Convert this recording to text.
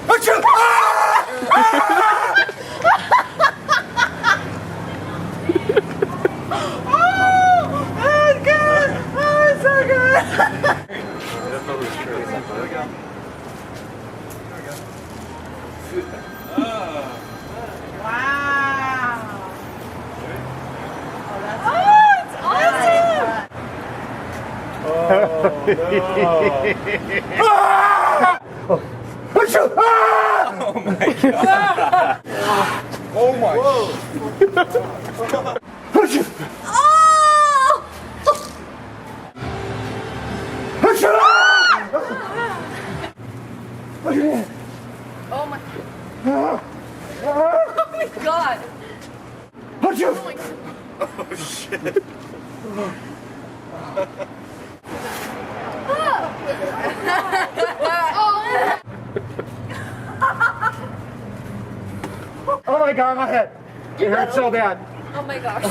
Achoo! Achoo! Ah! Oh my god. Oh my. Achoo! Achoo! Oh my. Oh my god. Achoo! Oh shit. Oh my god, my head. It hurts so bad. Oh my gosh.